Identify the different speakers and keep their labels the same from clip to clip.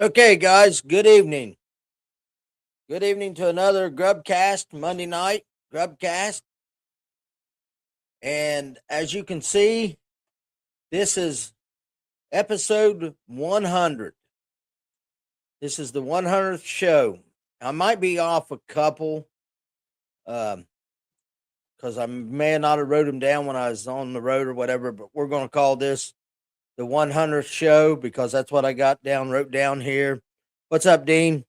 Speaker 1: Okay, guys, good evening. Good evening to another Grubb Cast Monday night Grubb Cast. And as you can see, this is episode 100. This is the 100th show. I might be off a couple because I may not have wrote them down when I was on the road or whatever, but we're going to call this the 100th show because that's what I wrote down here. What's up, Dean?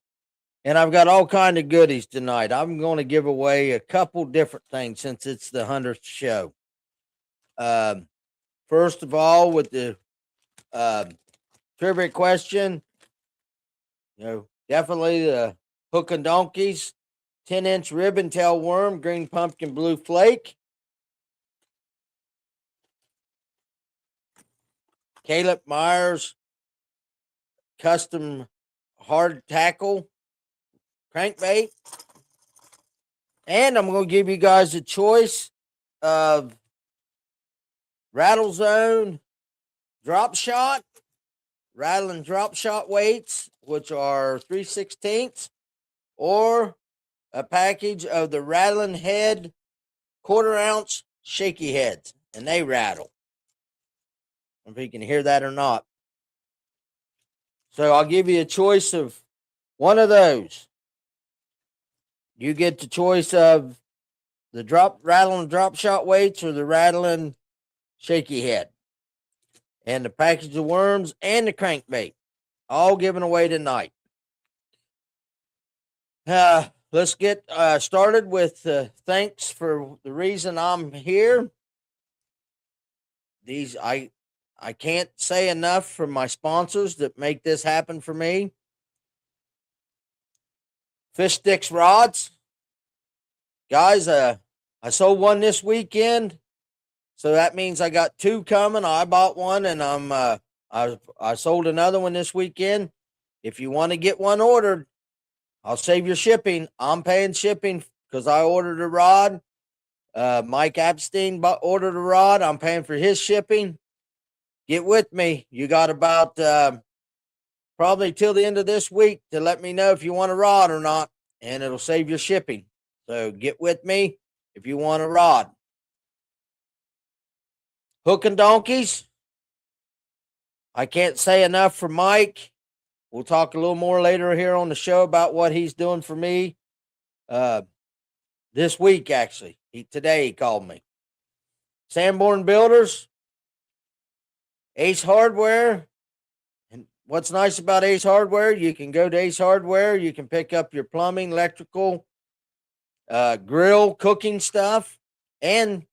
Speaker 1: And I've got all kind of goodies tonight. I'm going to give away a couple different things since it's the 100th show. Um, First of all, with the trivia question, definitely the hook and donkeys, 10-inch ribbon tail worm, green pumpkin, blue flake. Caleb Myers custom hard tackle crankbait. And I'm going to give you guys a choice of Rattle Zone drop shot, rattling drop shot weights, which are 3/16, or a package of the rattling head 1/4 ounce shaky heads, and they rattle. If you can hear that or not. So I'll give you a choice of one of those. You get the choice of the rattling drop shot weights or the rattling shaky head. And the package of worms and the crankbait, all given away tonight. Let's get started with thanks for the reason I'm here. These I can't say enough for my sponsors that make this happen for me. Fish Sticks Rods. Guys, I sold one this weekend. So that means I got two coming. I bought one and I sold another one this weekend. If you want to get one ordered, I'll save your shipping. I'm paying shipping because I ordered a rod. Mike Epstein ordered a rod. I'm paying for his shipping. Get with me. You got about probably till the end of this week to let me know if you want a rod or not, and it'll save your shipping. So get with me if you want a rod. Hook and donkeys. I can't say enough for Mike. We'll talk a little more later here on the show about what he's doing for me. This week, actually. Today he called me. Sanborn Builders. Ace Hardware. And what's nice about Ace Hardware, you can go to Ace Hardware. You can pick up your plumbing, electrical, grill, cooking stuff, and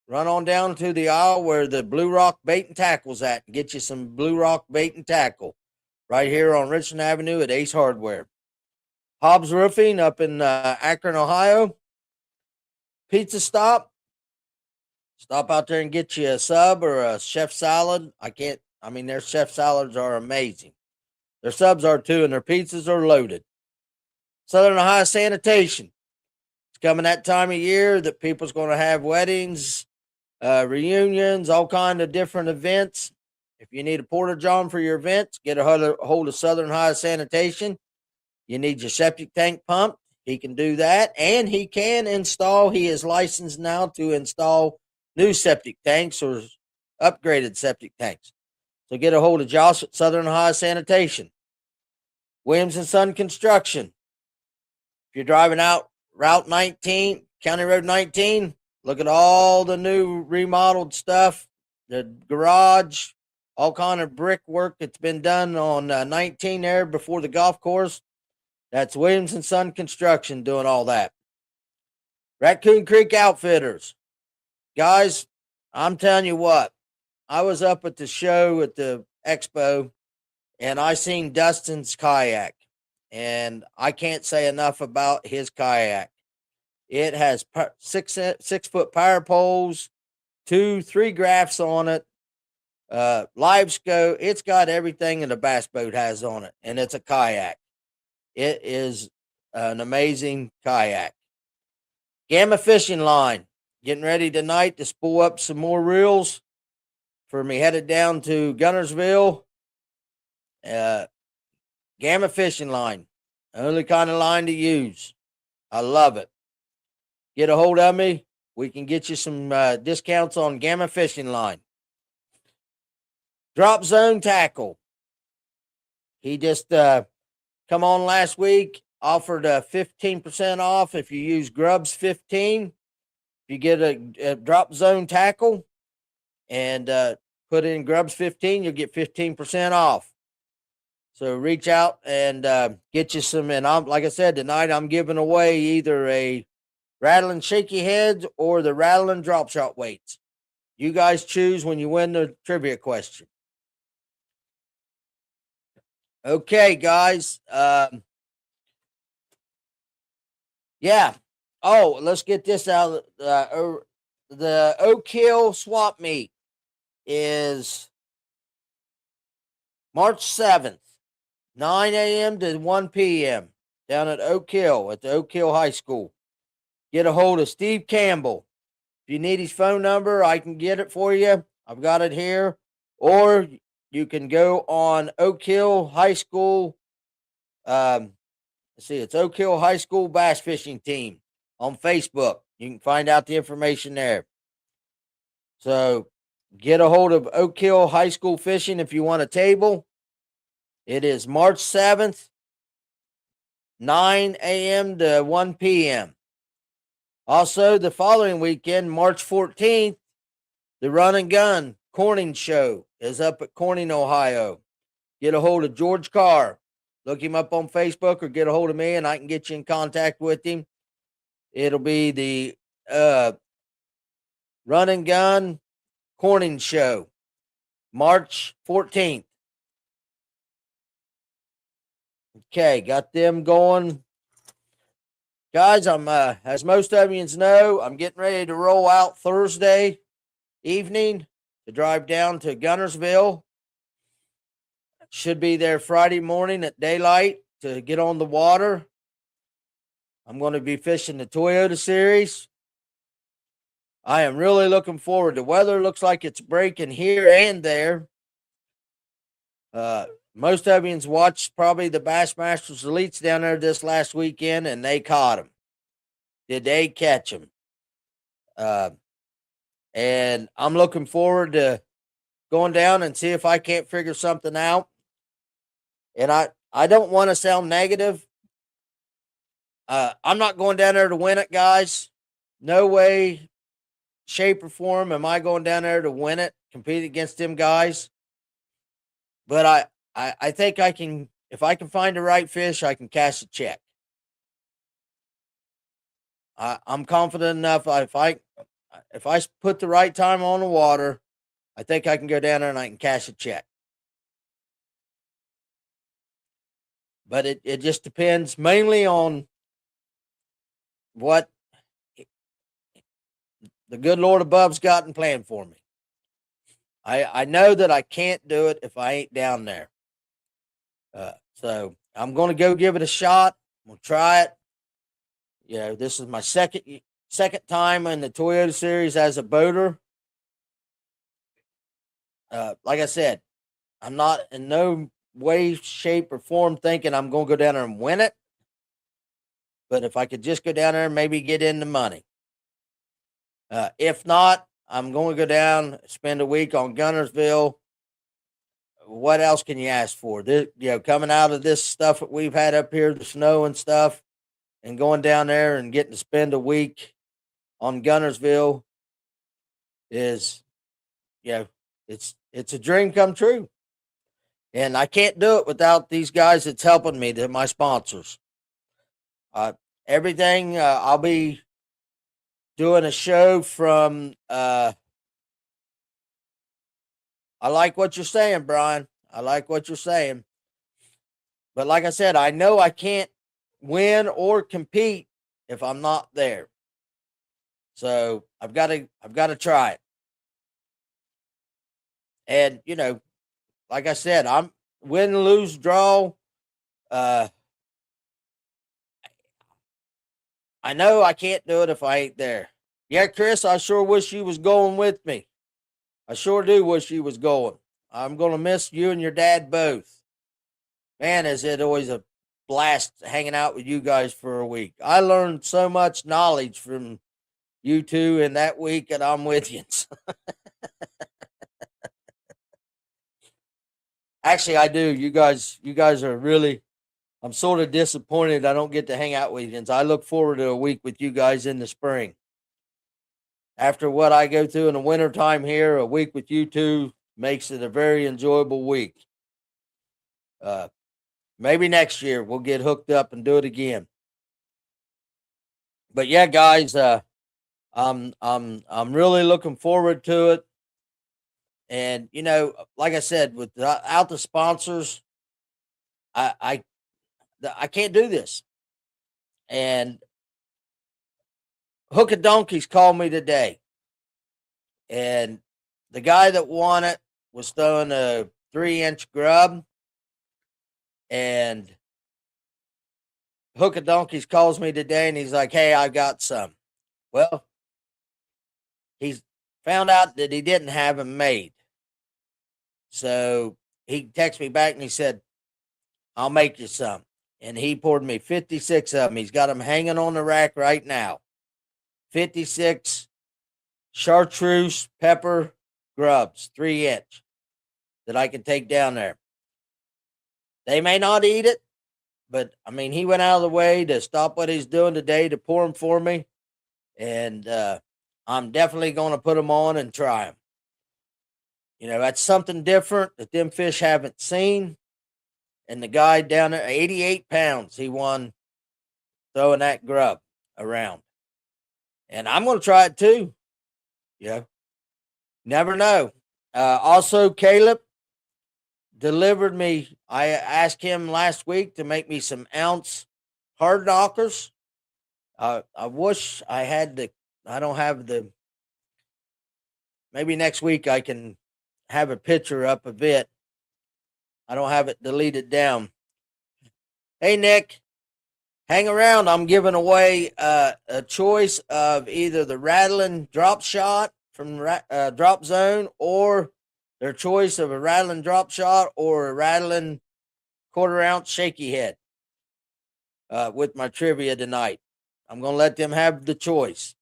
Speaker 1: run on down to the aisle where the Blue Rock Bait and Tackle's at and get you some Blue Rock Bait and Tackle right here on Richland Avenue at Ace Hardware. Hobbs Roofing up in Akron, Ohio. Pizza Stop. Stop out there and get you a sub or a chef salad. Their chef salads are amazing. Their subs are too, and their pizzas are loaded. Southern Ohio Sanitation. It's coming that time of year that people's going to have weddings, reunions, all kind of different events. If you need a porta john for your events, get a hold of Southern Ohio Sanitation. You need your septic tank pumped. He can do that, and he can install. He is licensed now to install new septic tanks or upgraded septic tanks. So get a hold of Josh at Southern Ohio Sanitation. Williams and Son Construction. If you're driving out Route 19, County Road 19, look at all the new remodeled stuff, the garage, all kind of brickwork that's been done on 19 there before the golf course. That's Williams and Son Construction doing all that. Raccoon Creek Outfitters. Guys, I'm telling you what, I was up at the show at the expo and I seen Dustin's kayak, and I can't say enough about his kayak. It has 6-foot power poles, 3 graphs on it, live scope. It's got everything that a bass boat has on it, and it's a kayak. It is an amazing kayak. Gamma Fishing Line. Getting ready tonight to spool up some more reels for me headed down to Gunnersville. Gamma fishing line. Only kind of line to use. I love it. Get a hold of me. We can get you some discounts on Gamma fishing line. Drop Zone Tackle. He just come on last week, offered 15% off if you use Grubb's 15. If you get a Drop Zone Tackle and put in Grubb's 15, you'll get 15% off. So reach out and get you some. And like I said, tonight I'm giving away either a Rattling Shaky Heads or the Rattling Drop Shot weights. You guys choose when you win the trivia question. Okay, guys. Yeah. Oh, let's get this out. The Oak Hill Swap Meet is March 7th, 9 a.m. to 1 p.m. down at Oak Hill at the Oak Hill High School. Get a hold of Steve Campbell. If you need his phone number, I can get it for you. I've got it here. Or you can go on Oak Hill High School. Let's see, it's Oak Hill High School Bass Fishing Team on Facebook. You can find out the information there. So get a hold of Oak Hill High School Fishing if you want a table. It is March 7th, 9 a.m. to 1 p.m. Also, the following weekend, March 14th, the Run and Gun Corning Show is up at Corning, Ohio. Get a hold of George Carr. Look him up on Facebook or get a hold of me and I can get you in contact with him. It'll be the Run and Gun Corning Show, March 14th. Okay, got them going. Guys, I'm as most of you know, I'm getting ready to roll out Thursday evening to drive down to Gunnersville. Should be there Friday morning at daylight to get on the water. I'm going to be fishing the Toyota Series. I am really looking forward. The weather looks like it's breaking here and there. Most of you watched probably the Bassmasters Elites down there this last weekend, and they caught them. Did they catch them? And I'm looking forward to going down and see if I can't figure something out. And I don't want to sound negative. I'm not going down there to win it, guys. No way, shape, or form am I going down there to win it, compete against them guys. But I think I can, if I can find the right fish, I can cash a check. I'm confident enough. If I put the right time on the water, I think I can go down there and I can cash a check. But it just depends mainly on what the good Lord above's got in plan for me. I know that I can't do it if I ain't down there. So I'm going to go give it a shot. I'm going to try it. You know, this is my second time in the Toyota Series as a boater. Like I said, I'm not in no way, shape, or form thinking I'm going to go down there and win it. But if I could just go down there and maybe get in the money. If not, I'm going to go down, spend a week on Gunnersville. What else can you ask for? This, coming out of this stuff that we've had up here, the snow and stuff, and going down there and getting to spend a week on Gunnersville is, it's a dream come true. And I can't do it without these guys that's helping me. They're my sponsors. Everything, I'll be doing a show from, I like what you're saying, Brian. I like what you're saying. But like I said, I know I can't win or compete if I'm not there. So I've got to try it. And, like I said, I'm win, lose, draw. I know I can't do it if I ain't there. Yeah, Chris, I sure wish you was going with me. I sure do wish you was going. I'm going to miss you and your dad both. Man, is it always a blast hanging out with you guys for a week. I learned so much knowledge from you two in that week that I'm with you. Actually, I do. You guys are really. I'm sort of disappointed I don't get to hang out with you. I look forward to a week with you guys in the spring. After what I go through in the wintertime here, a week with you two makes it a very enjoyable week. Uh, Maybe next year we'll get hooked up and do it again. But yeah, guys, I'm really looking forward to it. And like I said, without the sponsors, I I I can't do this. And Hook of Donkeys called me today, and the guy that won it was throwing a 3-inch grub, and Hook of Donkeys calls me today, and he's like, "Hey, I got some." Well, he's found out that he didn't have them made, so he texted me back and he said, "I'll make you some." And he poured me 56 of them. He's got them hanging on the rack right now. 56 chartreuse pepper grubs, 3-inch, that I can take down there. They may not eat it, but I mean, he went out of the way to stop what he's doing today to pour them for me. And I'm definitely going to put them on and try them. That's something different that them fish haven't seen. And the guy down there, 88 pounds, he won throwing that grub around. And I'm going to try it too. Yeah. Never know. Also, Caleb delivered me. I asked him last week to make me some ounce hard knockers. I wish I had I don't have the. Maybe next week I can have a picture up of it. I don't have it deleted down. Hey, Nick, hang around. I'm giving away a choice of either the rattling drop shot from Drop Zone, or their choice of a rattling drop shot or a rattling quarter-ounce shaky head with my trivia tonight. I'm going to let them have the choice.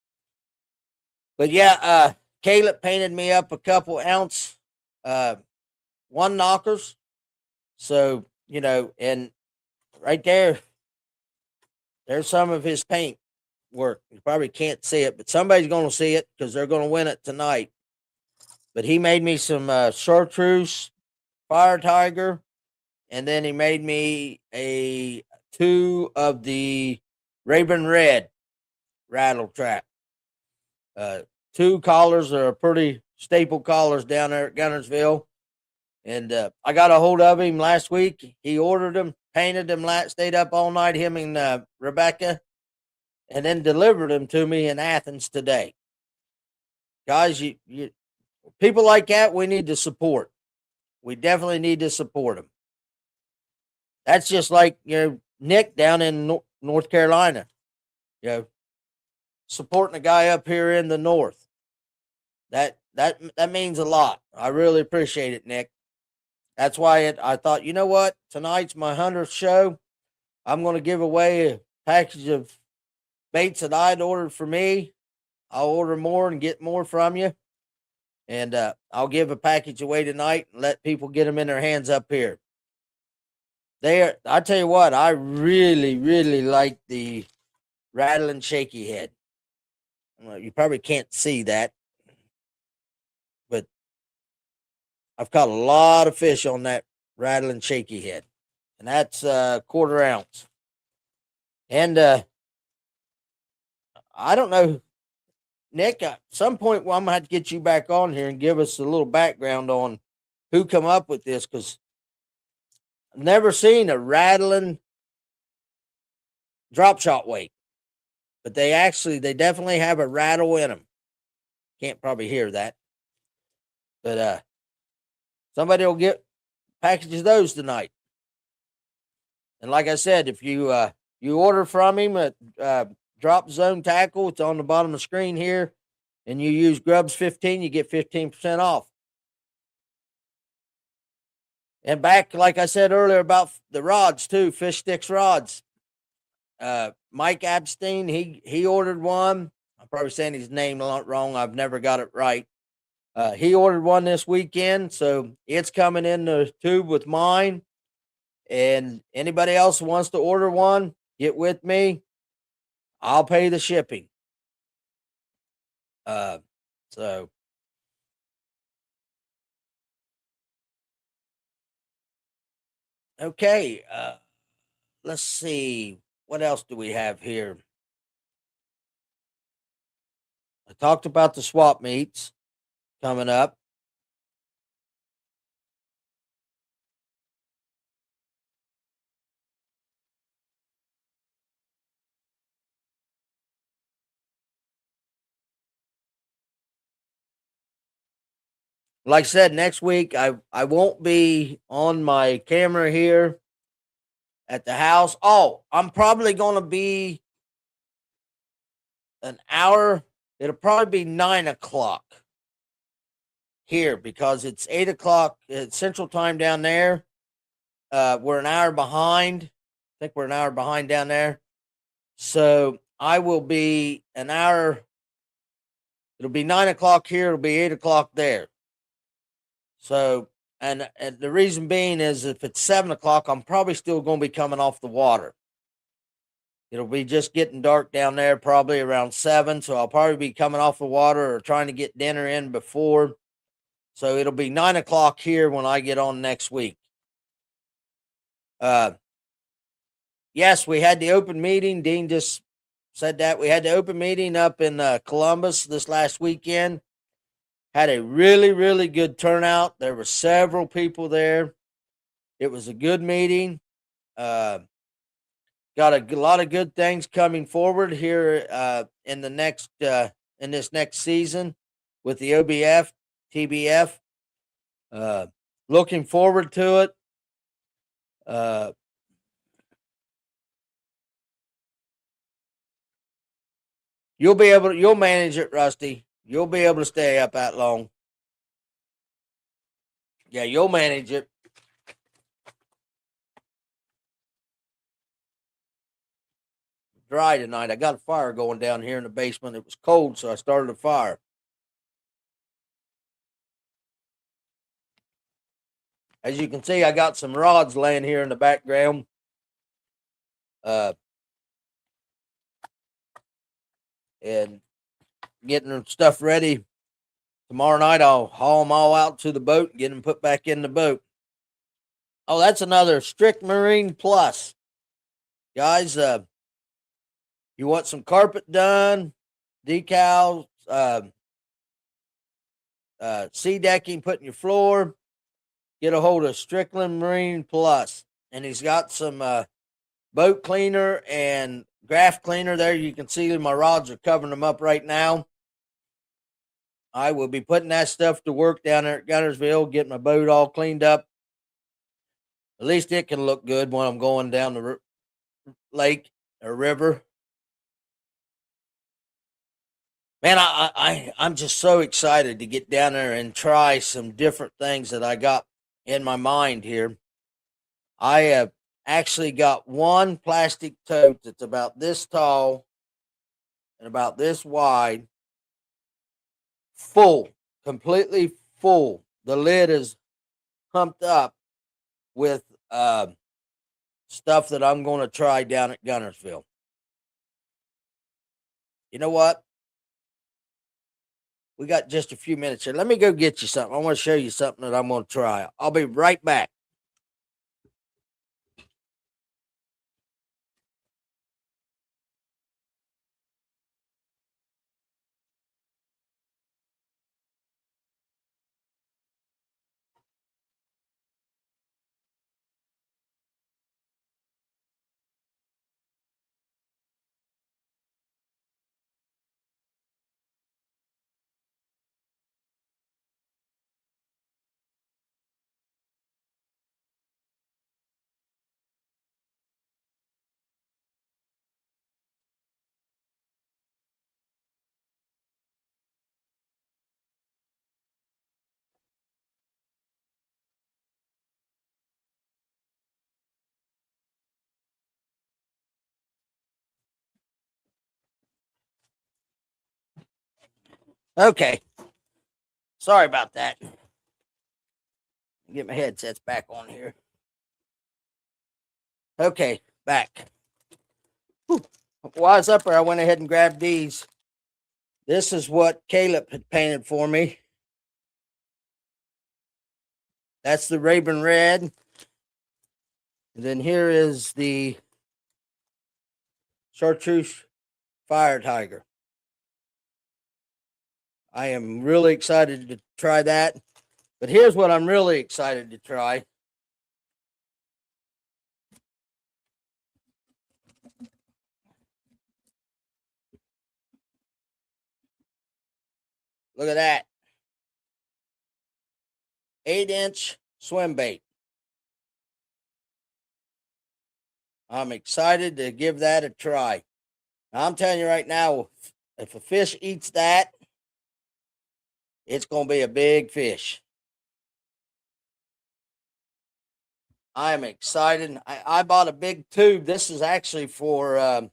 Speaker 1: But yeah, Caleb painted me up a couple ounce one knockers. So, and right there's some of his paint work. You probably can't see it, but somebody's going to see it because they're going to win it tonight. But he made me some chartreuse fire tiger, and then he made me a 2 of the Raven Red rattle trap. 2 collars are pretty staple collars down there at Gunnersville. And I got a hold of him last week. He ordered them, painted them, stayed up all night, him and Rebecca, and then delivered them to me in Athens today. Guys, you people like that, we need to support. We definitely need to support them. That's just like Nick down in North Carolina, supporting a guy up here in the north. That means a lot. I really appreciate it, Nick. That's why I thought, you know what? Tonight's my 100th show. I'm going to give away a package of baits that I'd ordered for me. I'll order more and get more from you. And I'll give a package away tonight and let people get them in their hands up here. I tell you what, I really, really like the rattling shaky head. Well, you probably can't see that, but I've caught a lot of fish on that rattling shaky head, and that's quarter ounce. And I don't know, Nick. At some point, I'm gonna have to get you back on here and give us a little background on who come up with this, because I've never seen a rattling drop shot weight, but they definitely have a rattle in them. Can't probably hear that, but somebody will get packages of those tonight. And like I said, if you order from him at Drop Zone Tackle, it's on the bottom of the screen here, and you use Grubbs 15, you get 15% off. And back, like I said earlier about the rods too, fish sticks rods. Mike Abstein, he ordered one. I'm probably saying his name wrong. I've never got it right. He ordered one this weekend, so it's coming in the tube with mine. And anybody else who wants to order one, get with me. I'll pay the shipping. Uh, so okay. Let's see. What else do we have here? I talked about the swap meets coming up. Like I said, next week I won't be on my camera here at the house. Oh, I'm probably going to be an hour. It'll probably be 9 o'clock here because it's 8 o'clock Central Time down there. We're an hour behind. I think we're an hour behind down there. So I will be an hour. It'll be 9 o'clock here. It'll be 8 o'clock there. So, and the reason being is if it's 7 o'clock, I'm probably still going to be coming off the water. It'll be just getting dark down there, probably around 7. So I'll probably be coming off the water or trying to get dinner in before. So it'll be 9 o'clock here when I get on next week. Yes, we had the open meeting. Dean just said that we had the open meeting up in Columbus this last weekend. Had a really, really good turnout. There were several people there. It was a good meeting. Got a lot of good things coming forward here in the next in this next season with the OBF, TBF. Looking forward to it. Uh, you'll manage it, Rusty. You'll be able to stay up that long. Yeah, you'll manage it. Dry tonight. I got a fire going down here in the basement. It was cold, so I started a fire. As you can see, I got some rods laying here in the background. Uh, and getting stuff ready. Tomorrow night, I'll haul them all out to the boat and get them put back in the boat. Oh, that's another Strict Marine Plus. Guys, you want some carpet done, decals, sea decking, put in your floor, get a hold of Strickland Marine Plus. And he's got some boat cleaner and graph cleaner there. You can see my rods are covering them up right now. I will be putting that stuff to work down there at Gunnersville, getting my boat all cleaned up. At least it can look good when I'm going down the lake or river. Man, I'm just so excited to get down there and try some different things that I got in my mind here. I have actually got one plastic tote that's about this tall and about this wide, full, completely full. The lid is pumped up with stuff that I'm going to try down at Gunnersville. You know what? We got just a few minutes here. Let me go get you something. I want to show you something that I'm going to try. I'll be right back. Okay. Sorry about that. Get my headsets back on here. Okay, back. Whew. While I was up there, I went ahead and grabbed these. This is what Caleb had painted for me. That's the Raven Red. And then here is the Chartreuse Fire Tiger. I am really excited to try that. But here's what I'm really excited to try. Look at that. 8-inch swim bait. I'm excited to give that a try. Now, I'm telling you right now, if a fish eats that, it's going to be a big fish. I'm excited. I bought a big tube. This is actually for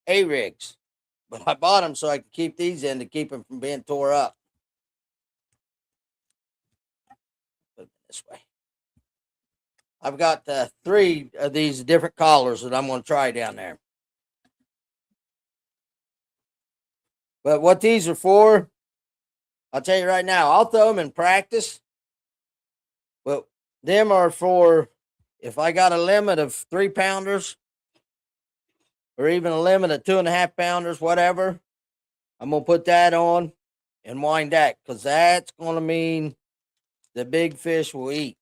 Speaker 1: A-rigs. But I bought them so I could keep these in to keep them from being tore up. Put it this way. I've got 3 of these different collars that I'm going to try down there. But what these are for, I'll tell you right now, I'll throw them in practice. But them are for if I got a limit of 3-pounders or even a limit of 2.5-pounders, whatever, I'm going to put that on and wind that because that's going to mean the big fish will eat.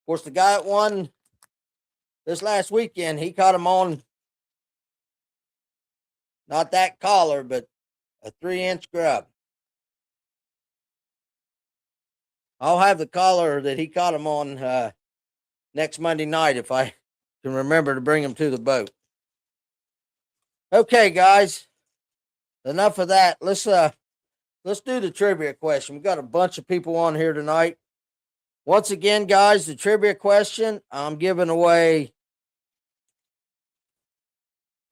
Speaker 1: Of course, the guy that won this last weekend, he caught him on not that collar, but a 3-inch grub. I'll have the collar that he caught him on next Monday night if I can remember to bring him to the boat. Okay, guys, enough of that. Let's do the trivia question. We've got a bunch of people on here tonight. Once again, guys, the trivia question, I'm giving away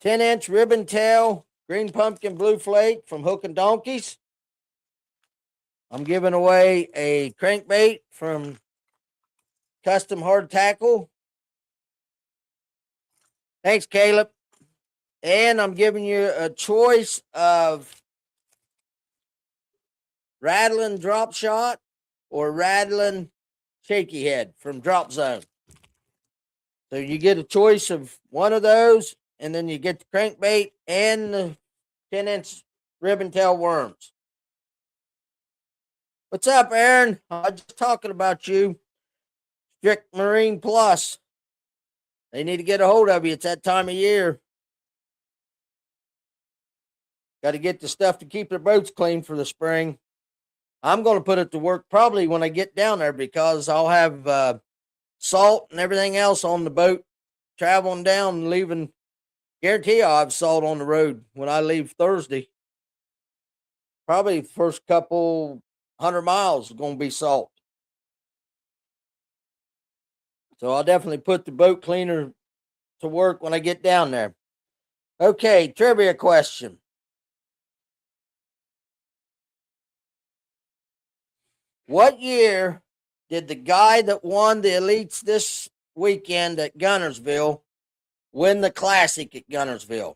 Speaker 1: 10-inch ribbon tail green pumpkin blue flake from Hook and Donkeys. I'm giving away a crankbait from Custom Hard Tackle. Thanks, Caleb. And I'm giving you a choice of rattling drop shot or rattling shaky head from Drop Zone. So you get a choice of one of those, and then you get the crankbait and the 10-inch ribbon tail worms. What's up, Aaron? I was just talking about you. Strict Marine Plus. They need to get a hold of you. It's that time of year. Got to get the stuff to keep their boats clean for the spring. I'm going to put it to work probably when I get down there because I'll have salt and everything else on the boat traveling down and leaving. Guarantee I'll have salt on the road when I leave Thursday. Probably the first couple 100 miles is going to be salt. So I'll definitely put the boat cleaner to work when I get down there. Okay, trivia question. What year did the guy that won the Elites this weekend at Gunnersville win the Classic at Gunnersville?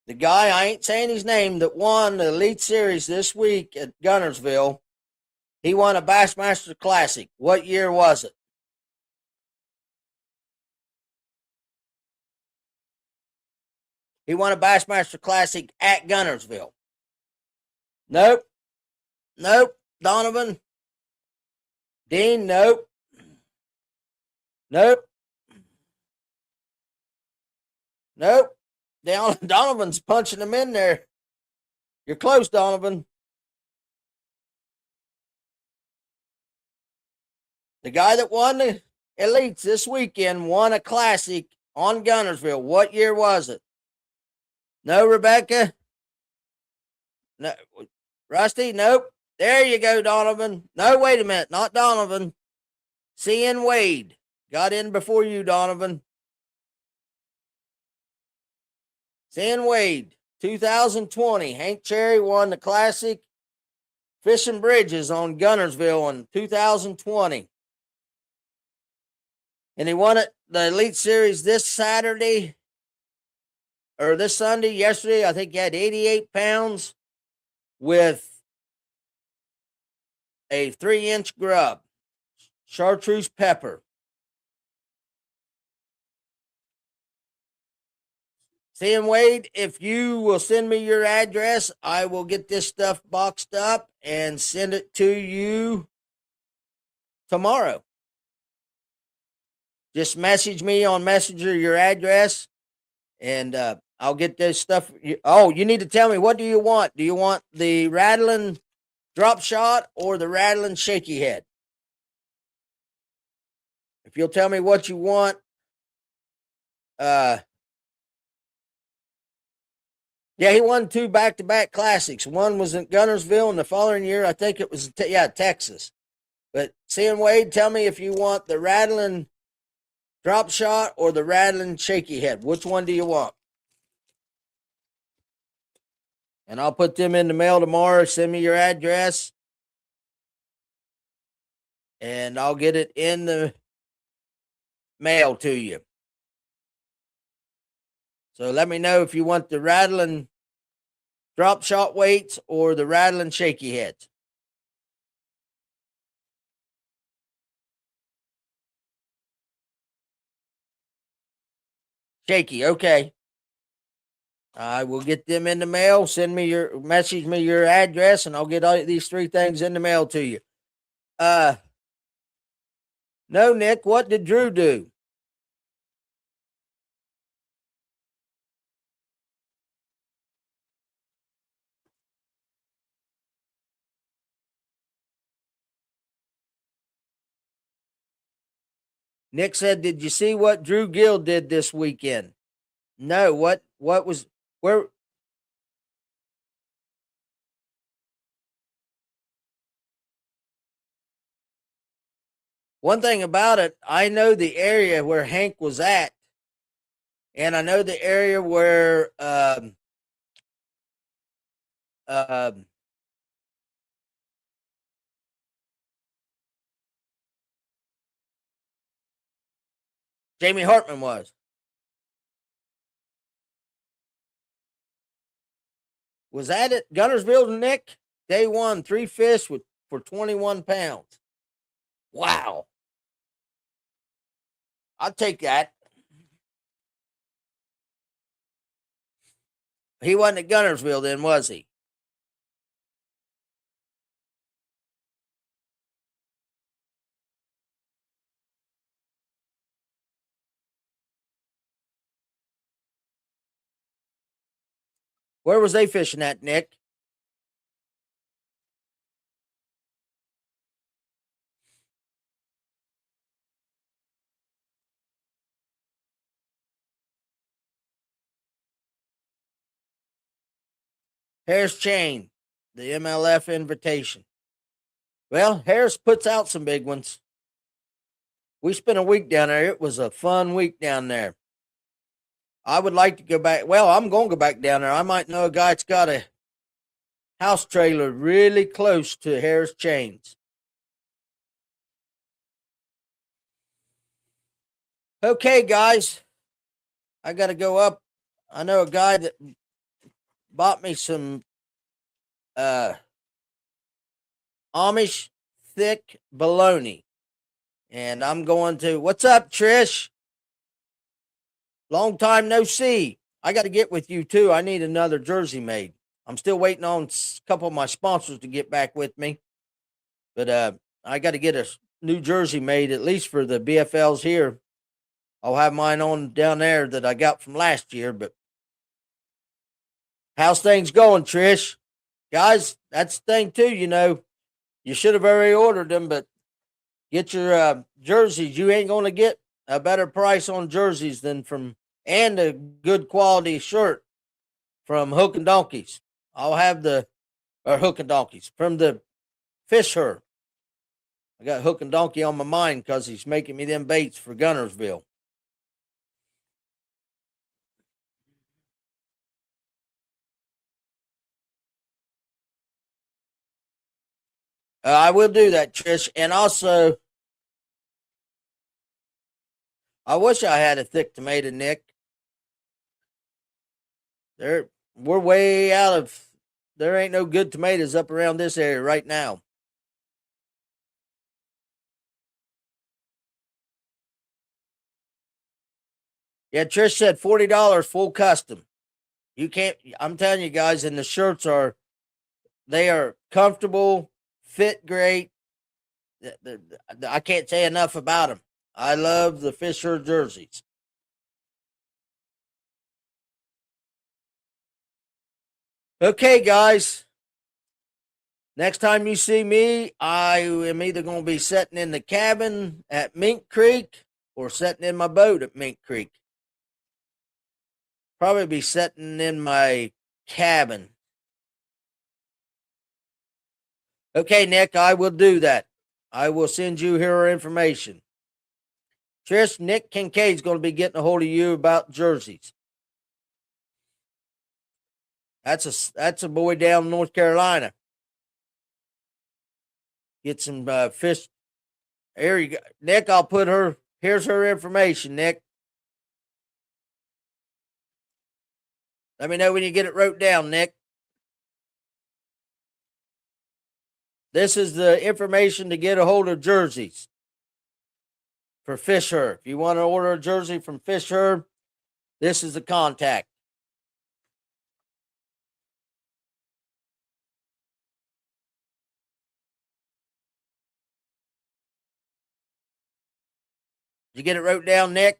Speaker 1: The guy, I ain't saying his name, that won the Elite Series this week at Gunnersville, he won a Bassmaster Classic. What year was it? He won a Bassmaster Classic at Gunnersville. Nope. Donovan. Dean, nope. Donovan's punching him in there. You're close, Donovan. The guy that won the Elites this weekend won a Classic on Gunnersville. What year was it? No, Rebecca? No. Rusty? Nope. There you go, Donovan. No, wait a minute. Not Donovan. CN Wade. Got in before you, Donovan. San Wade, 2020. Hank Cherry won the Classic Fishing Bridges on Gunnersville in 2020. And he won it, the Elite Series, this Saturday, or this Sunday. Yesterday, I think he had 88 pounds with a 3-inch grub, chartreuse pepper. Sam Wade, if you will send me your address, I will get this stuff boxed up and send it to you tomorrow. Just message me on Messenger your address, and I'll get this stuff. Oh, you need to tell me, what do you want? Do you want the rattling drop shot or the rattling shaky head? If you'll tell me what you want, yeah, he won 2 back-to-back classics. One was in Gunnersville, and the following year, I think it was, Texas. But Sam Wade, tell me if you want the rattling drop shot or the rattling shaky head. Which one do you want? And I'll put them in the mail tomorrow. Send me your address, and I'll get it in the mail to you. So let me know if you want the rattling drop shot weights or the rattling shaky heads. Shaky, okay. I will get them in the mail. Message me your address, and I'll get all these 3 things in the mail to you. No, Nick, what did Drew do? Nick said, "Did you see what Drew Gill did this weekend?" No, what was where? One thing about it, I know the area where Hank was at, and I know the area where Jamie Hartman was. Was that at Gunnersville, Nick? Day 1, 3 fish for 21 pounds. Wow. I'll take that. He wasn't at Gunnersville then, was he? Where was they fishing at, Nick? Harris Chain, the MLF invitation. Well, Harris puts out some big ones. We spent a week down there. It was a fun week down there. I would like to go back. Well, I'm going to go back down there. I might know a guy that's got a house trailer really close to Harris Chains. Okay, guys. I got to go up. I know a guy that bought me some Amish thick bologna. And I'm going to, what's up, Trish? Long time no see. I got to get with you too. I need another jersey made. I'm still waiting on a couple of my sponsors to get back with me. But I got to get a new jersey made, at least for the BFLs here. I'll have mine on down there that I got from last year. But how's things going, Trish? Guys, that's the thing too, You should have already ordered them, but get your jerseys. You ain't going to get a better price on jerseys and a good quality shirt from Hook and Donkeys. I'll have Hook and Donkeys from the Fisher. I got Hook and Donkey on my mind because he's making me them baits for Gunnersville. I will do that, Trish. And also, I wish I had a thick tomato, Nick. We're way out of. There ain't no good tomatoes up around this area right now. Yeah, Trish said $40 full custom. You can't. I'm telling you guys, and the shirts are. They are comfortable, fit great. I can't say enough about them. I love the Fisher jerseys. Okay, guys. Next time you see me, I am either going to be sitting in the cabin at Mink Creek or sitting in my boat at Mink Creek. Probably be sitting in my cabin. Okay, Nick, I will do that. I will send you her information. Trish, Nick Kincaid's going to be getting a hold of you about jerseys. That's a boy down in North Carolina. Get some fish. Here you go, Nick. I'll put her. Here's her information, Nick. Let me know when you get it wrote down, Nick. This is the information to get a hold of jerseys for Fisher. If you want to order a jersey from Fisher, this is the contact. Did you get it wrote down, Nick?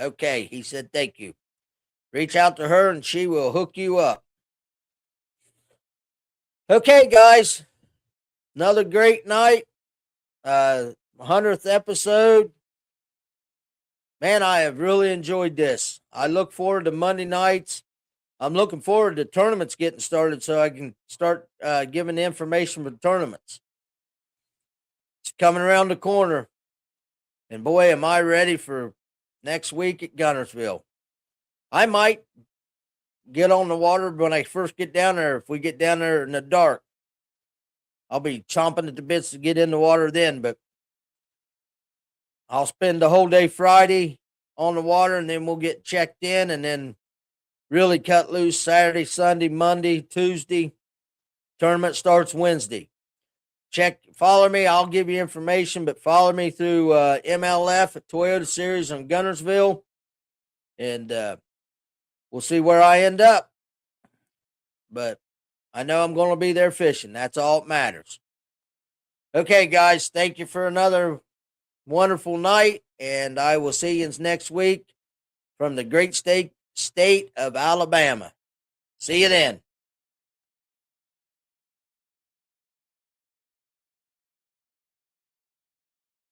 Speaker 1: Okay, he said thank you. Reach out to her and she will hook you up. Okay, guys. Another great night. 100th episode. Man, I have really enjoyed this. I look forward to Monday nights. I'm looking forward to tournaments getting started so I can start giving the information for tournaments. It's coming around the corner. And boy, am I ready for next week at Guntersville. I might get on the water when I first get down there. If we get down there in the dark, I'll be chomping at the bits to get in the water then. But I'll spend the whole day Friday on the water, and then we'll get checked in, and then really cut loose Saturday, Sunday, Monday, Tuesday. Tournament starts Wednesday. Follow me. I'll give you information, but follow me through MLF at Toyota Series on Guntersville, and we'll see where I end up. But I know I'm going to be there fishing. That's all that matters. Okay, guys. Thank you for another wonderful night, and I will see you next week from the great state of Alabama. See you then.